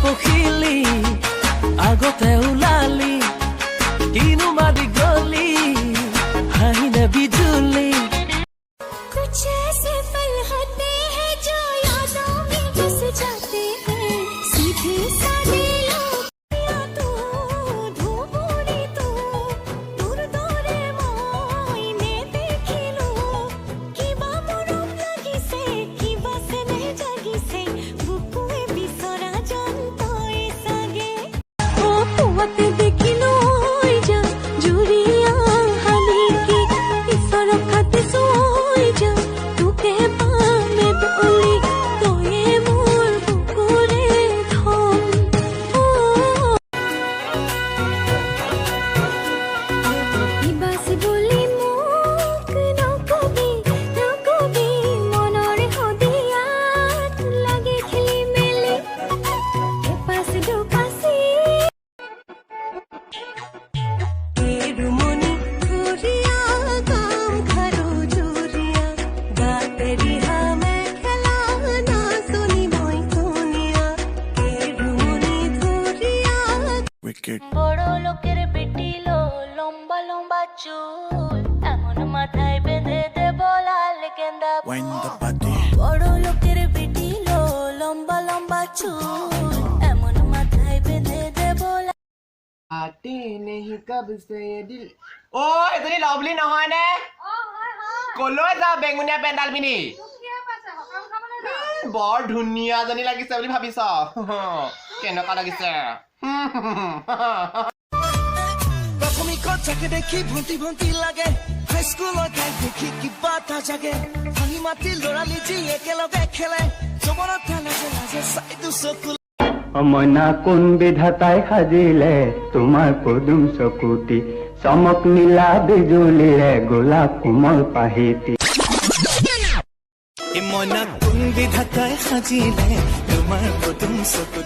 পখিলি আগতে ওলালি কিনো মাদি গলি হাঁহিনে বিজুলি कुछ ऐसे पल होते हैं जो यादों में बस जाते हैं सीधे साधे लोग तू धूपोरी तू दूर दूरे मोइने देखिलो कि बामुरुम लगी से कि बस नहीं जागी से बुकुए बिसरा जानतो ए सागे ओ पुवते देखिलो जा जुरिया हाली की ईश्वर खाते सोई जा तुके पामे बोली तो ये मोर बुकुरे धन ओ इबास बोली मुख नकबी मनरे हदिया लागे खेली मेली ए पास ढोकासी केरुमनी घुरिया काम खरो जुरिया गातेरी हामे खेला ना सुनी মই दुनिया केरुमनी घुरिया Wicked. বড় লোকের বেটিলো লম্বা লম্বা চুল এমন মাথায় বেঁধে দেব লাল গেন্দা Wind the body. বড় লোকের বেটিলো লম্বা লম্বা চুল এমন মাথায় বেঁধে দেব आते नहीं कब से ये दिल ओ इतनी लवली নহয় নে কলৈ যা বেঙুনীয়া পেণ্ডাল পিনি বৰ ধুনীয়া জনী লাগিছে বুলি ভাবিছ কেনেকুৱা লাগিছে প্রাথমিকত যাকে দেখি ভন্টি ভন্টি লাগে হাইস্কুলত যাই দেখি কিবা এটা জাগে হাঁহি মাতি লৰালি যি একেলগে খেলে জমনত লাজে লাজে চাইতো চকু মইনা কোন বিধাতাই সাজিলে তোমাৰ পদুম চকুতি চমক নীলা বিজুলিৰে গোলাপ কোমল পাহিতি মনা কোন বিধাতাই সাজিলে তোমাৰ পদুম চকুতি